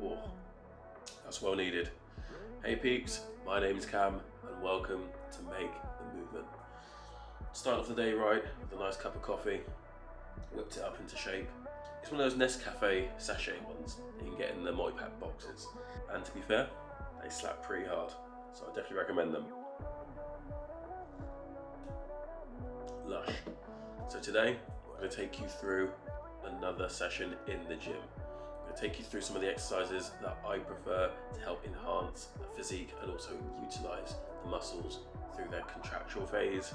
Oh, that's well needed. Hey peeps, my name's Cam and welcome to Make the Movement. Start off the day right with a nice cup of coffee, whipped it up into shape. It's one of those Nescafe sachet ones that you can get in the multi-pack boxes. And to be fair, they slap pretty hard, so I definitely recommend them. Lush. So today, I'm going to take you through another session in the gym. I'm going to take you through some of the exercises that I prefer to help enhance the physique and also utilize the muscles through their contractual phase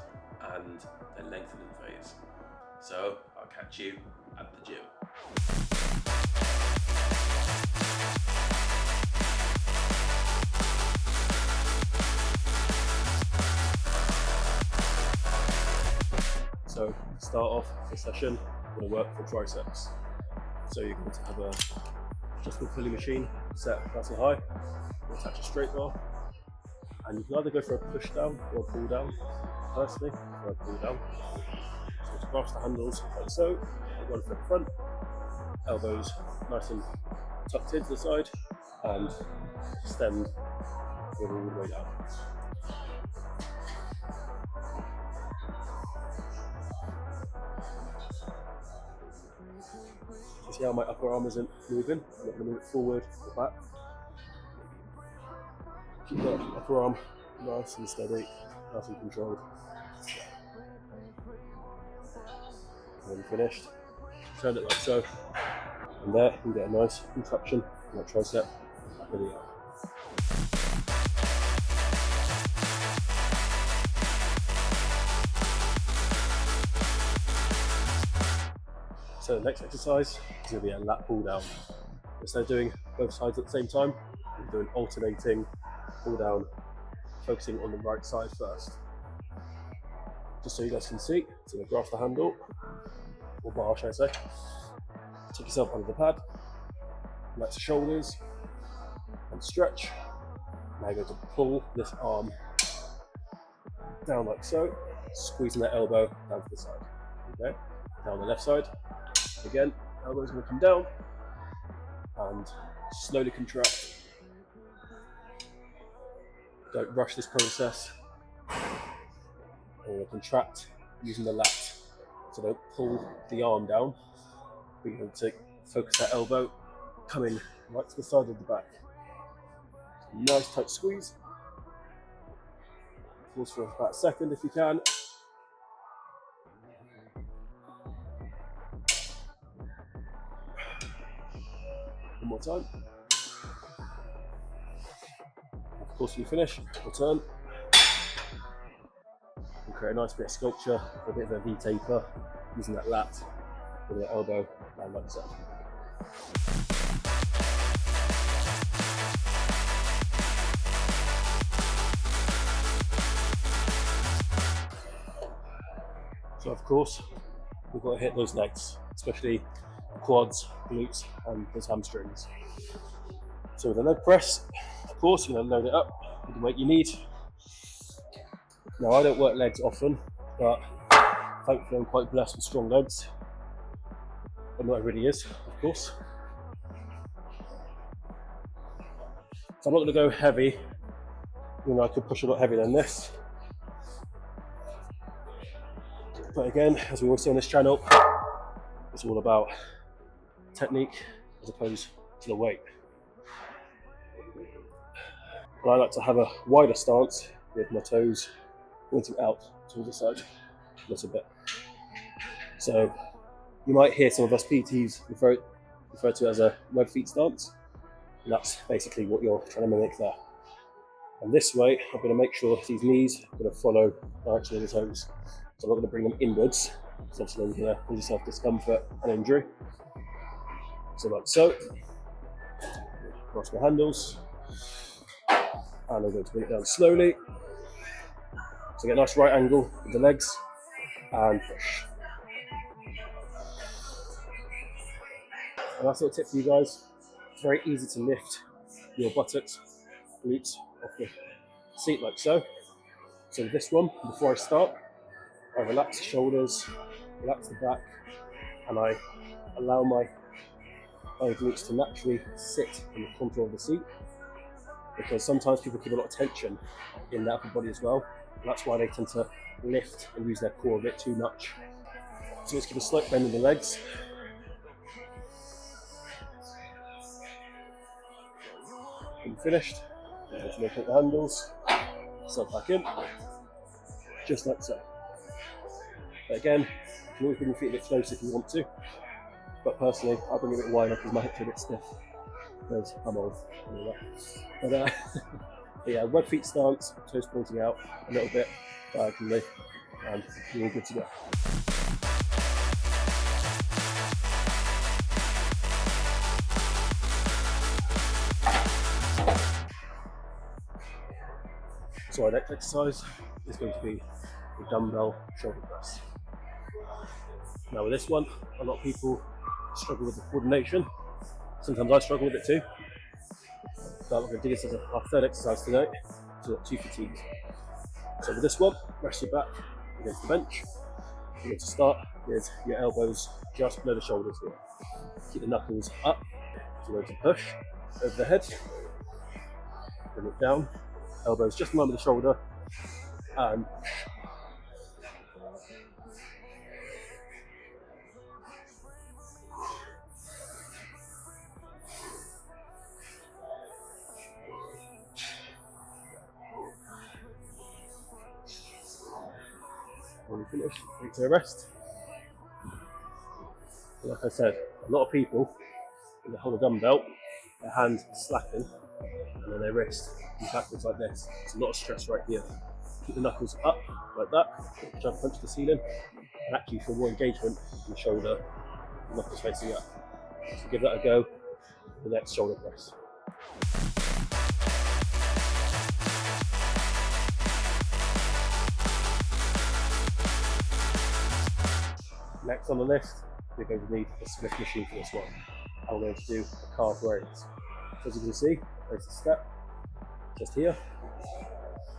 and their lengthening phase. So I'll catch you at the gym. So to start off the session, we're going to work for triceps. So you're going to have a adjustable pulley machine set nice and high. We'll attach a straight bar, and you can either go for a push down or a pull down. Personally, for a pull down. So to grasp the handles like so, one foot front, elbows nice and tucked into the side, and extend all the way down. See how my upper arm isn't moving? I'm not going to move it forward or back. Keep that upper arm nice and steady, nice and controlled. When finished, turn it like so, and there you get a nice contraction in that tricep back in the air. So the next exercise is going to be a lat pull down. Instead of doing both sides at the same time, we're doing alternating pull down, focusing on the right side first. Just so you guys can see, so you grasp the handle, or bar should I say. Take yourself under the pad, relax the shoulders, and stretch. Now you're going to pull this arm down like so, squeezing that elbow down to the side. Okay, down the left side. Again, elbow's going to come down and slowly contract. Don't rush this process. You're going to contract using the lat. So don't pull the arm down, but you're going to focus that elbow coming right to the side of the back. Nice tight squeeze. Pause for about a second if you can. One more time. Of course, when you finish, return. And create a nice bit of sculpture, a bit of a V-taper, using that lat with the elbow down like so. So of course, we've got to hit those legs, especially quads, glutes, and those hamstrings. So with a leg press, of course, you're going to load it up with the weight you need. Now I don't work legs often, but thankfully I'm quite blessed with strong legs. But not everybody is, of course. So I'm not going to go heavy. You know, I could push a lot heavier than this. But again, as we always say on this channel, it's all about technique as opposed to the weight. And I like to have a wider stance with my toes pointing out towards the side a little bit. So you might hear some of us PTs refer to as a web feet stance. And that's basically what you're trying to mimic there. And this way, I'm going to make sure these knees are going to follow the direction of the toes. So I'm not going to bring them inwards, so obviously you're going to cause yourself discomfort and injury. So like so, cross my handles, and I'm going to bring it down slowly. So get a nice right angle with the legs, and push. And that's a little tip for you guys. It's very easy to lift your buttocks, glutes off the seat like so. So with this one, before I start, I relax the shoulders, relax the back, and I allow my glutes to naturally sit in the contour of the seat, because sometimes people keep a lot of tension in their upper body as well, and that's why they tend to lift and use their core a bit too much. So let's give a slight bend in the legs. When finished, let's look at the handles, slide back in, just like so. But again, you can always bring your feet a bit closer if you want to, but personally, I bring it a bit wider because my hips are a bit stiff, because I'm old and all that. But yeah, web feet stance, toes pointing out a little bit diagonally, and you're all good to go. So our next exercise is going to be the dumbbell shoulder press. Now with this one, a lot of people struggle with the coordination. Sometimes I struggle with it too. But we're going to do this as our third exercise today, so 2 fatigues. So with this one, rest your back against the bench. You're going to start with your elbows just below the shoulders here. Keep the knuckles up, so you're going to push over the head, bring it down, elbows just in line with the shoulder, and push. When you finish, take to a rest. Like I said, a lot of people, when they hold a dumbbell, their hands slacken and then their wrist goes backwards like this. It's a lot of stress right here. Keep the knuckles up like that, try to punch the ceiling, and actually feel more engagement in the shoulder, the knuckles facing up. So give that a go for the next shoulder press. Next on the list, you're going to need a Smith machine for this one. I'm going to do a calf raise. So as you can see, there's a step just here.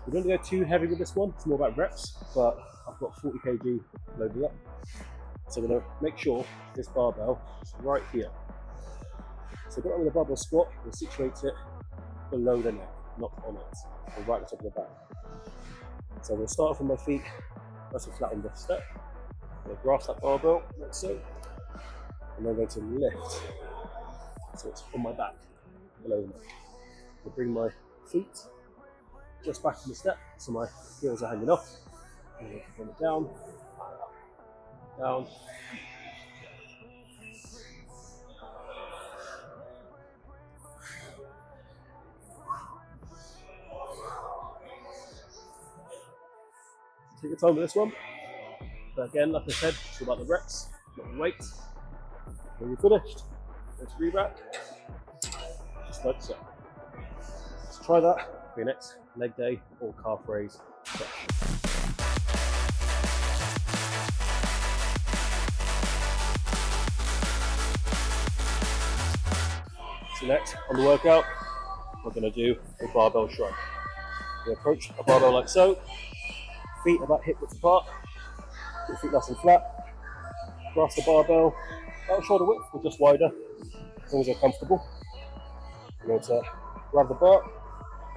We don't go too heavy with this one, it's more about reps, but I've got 40 kg loaded up. So I'm going to make sure this barbell is right here. So get on with the barbell squat, we'll situate it below the neck, not on it, or right at the top of the back. So we'll start off with my feet nice and flat on the step. I'm going to grasp that barbell, like so, and then I'm going to lift, so it's on my back, below the neck. I'll bring my feet just back from the step, so my heels are hanging off, and I'm going to bring it down, down, take your time with this one. But again, like I said, it's all about the reps, not the weight. When you're finished, go to re-rack, just like so. Let's try that for your next leg day or calf raise session. So next on the workout, we're going to do a barbell shrug. We approach a barbell like so, feet about hip width apart. Keep your feet nice and flat, grasp the barbell, about shoulder width or just wider, as long as you're comfortable. You're going to grab the bar,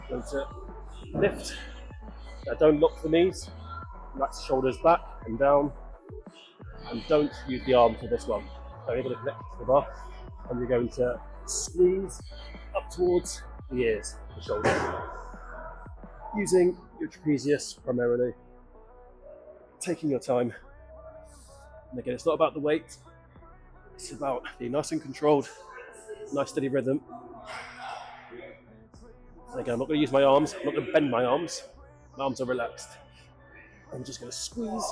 you're going to lift. Now don't lock the knees, relax the shoulders back and down, and don't use the arm for this one. Only going to connect to the bar, and you're going to squeeze up towards the ears, the shoulders, using your trapezius primarily. Taking your time, and again, it's not about the weight, it's about being nice and controlled, nice steady rhythm. And again, I'm not going to use my arms, I'm not going to bend my arms are relaxed. I'm just going to squeeze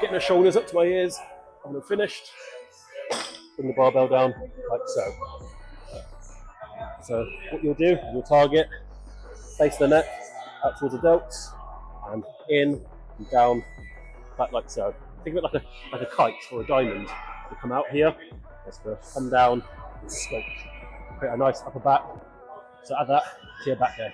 getting the shoulders up to my ears. And when I'm finished, bring the barbell down like so. So what you'll do, you'll target, face the neck, out towards the delts, and in and down, back like so. Think of it like a kite or a diamond. You come out here, it's going to come down and sculpt. Create a nice upper back. So add that to your back day.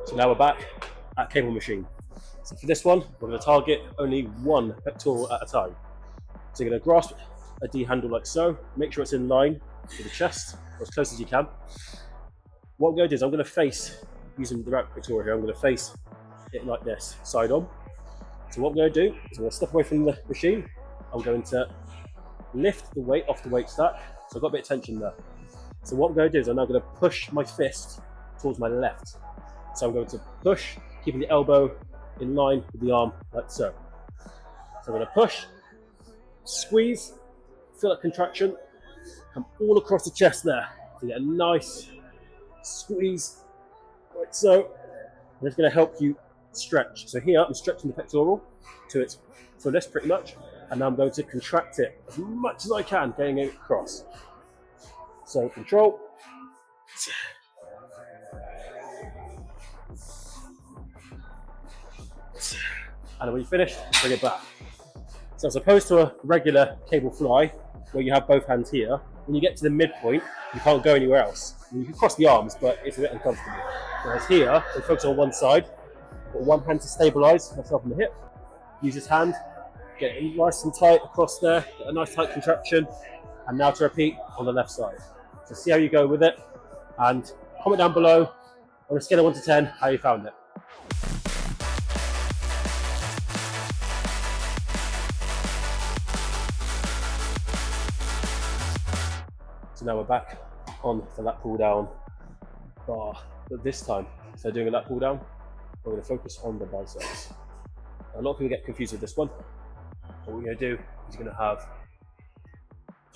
So now we're back at cable machine. So for this one, we're going to target only one pectoral at a time. So you're going to grasp a D handle like so, make sure it's in line with the chest, or as close as you can. What I'm going to do is I'm going to face, using the right pectoral here, I'm going to face it like this, side on. So what I'm going to do is I'm going to step away from the machine. I'm going to lift the weight off the weight stack. So I've got a bit of tension there. So what I'm going to do is I'm now going to push my fist towards my left. So I'm going to push, keeping the elbow in line with the arm like so. So I'm going to push, squeeze, feel that contraction, come all across the chest there. So you get a nice squeeze like so. And it's going to help you stretch. So here I'm stretching the pectoral to its fullest pretty much, and now I'm going to contract it as much as I can, getting it across. So control. And when you finish, bring it back. So as opposed to a regular cable fly, where you have both hands here, when you get to the midpoint, you can't go anywhere else. You can cross the arms, but it's a bit uncomfortable. Whereas here, we focus on one side, put one hand to stabilize myself on the hip, use this hand, get it nice and tight across there, get a nice tight contraction, and now to repeat on the left side. So see how you go with it, and comment down below on a scale of 1 to 10 how you found it. So now we're back on the lat pull down bar, but this time, instead of doing a lat pull down, we're going to focus on the biceps. Now, a lot of people get confused with this one. What we're going to do is you're going to have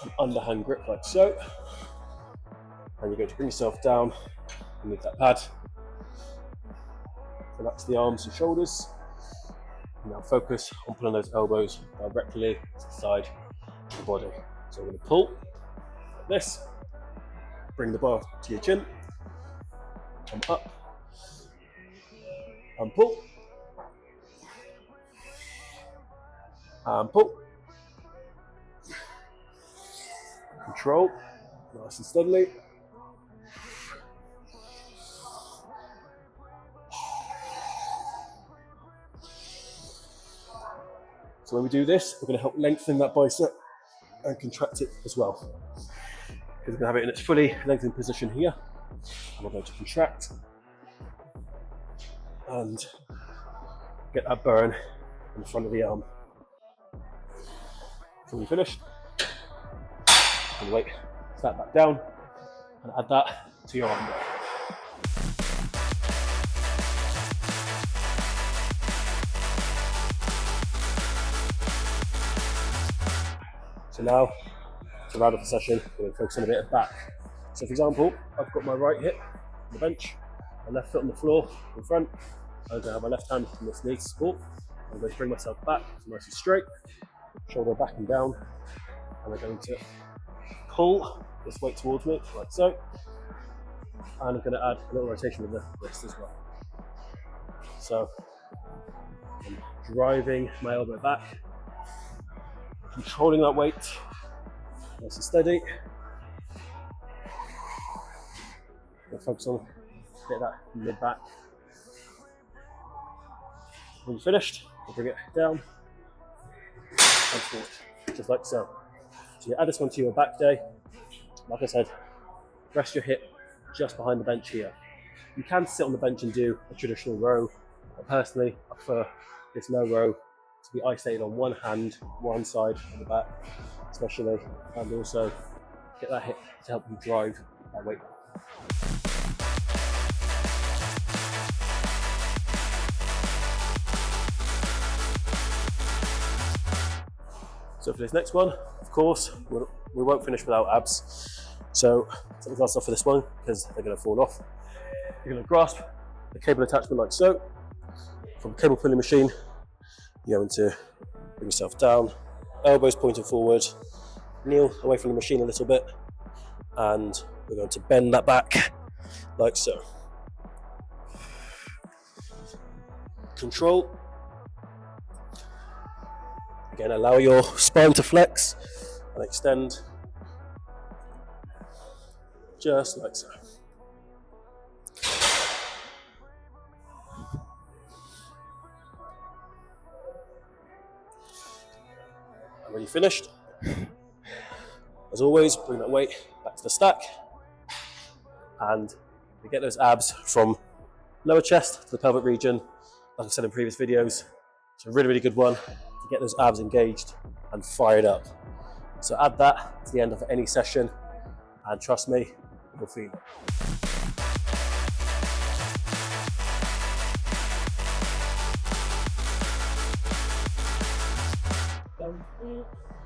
an underhand grip like so, and you're going to bring yourself down underneath that pad. Relax the arms and shoulders. And now focus on pulling those elbows directly to the side of the body. So we're going to pull like this, bring the bar to your chin, come up, and pull, and pull, control, nice and steadily, so when we do this, we're going to help lengthen that bicep and contract it as well. Because we're going to have it in its fully lengthened position here. And we're going to contract and get that burn in the front of the arm. So when you finish, and wait, set back down and add that to your arm. So now, to round up the session, we're going to focus on a bit of back. So for example, I've got my right hip on the bench, my left foot on the floor in front. I'm going to have my left hand on this knee to support. I'm going to bring myself back nice and straight, shoulder back and down, and I'm going to pull this weight towards me, like so. And I'm going to add a little rotation with the wrist as well. So I'm driving my elbow back, controlling that weight, nice and steady. Focus on get that mid back. When you're finished, we'll bring it down and forward, just like so. So you add this one to your back day. Like I said, rest your hip just behind the bench here. You can sit on the bench and do a traditional row, but personally, I prefer this no row to be isolated on one hand, one side of the back, especially, and also get that hip to help you drive that weight. So for this next one, of course, we won't finish without abs. So take the glass off for this one because they're going to fall off. You're going to grasp the cable attachment like so. From the cable pulling machine, you're going to bring yourself down, elbows pointing forward, kneel away from the machine a little bit, and we're going to bend that back like so. Control. Again, allow your spine to flex and extend just like so. And when you're finished, as always, bring that weight back to the stack, and you get those abs from lower chest to the pelvic region. Like I said in previous videos, it's a really, really good one to get those abs engaged and fired up. So add that to the end of any session, and trust me, you'll feel it.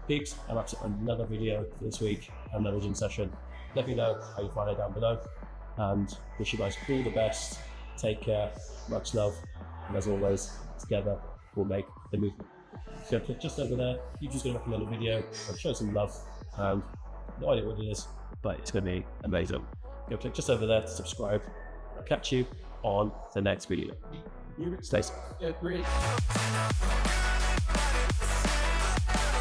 Peeps, I'm up to another video for this week, another gym session. Let me know how you find it down below, and wish you guys all the best. Take care, much love, and as always, together we'll make the movement. So click just over there, you're just going to recommend a video and show some love, and no idea what it is, but it's going to be amazing. Go click just over there to subscribe. I'll catch you on the next video. Stay safe.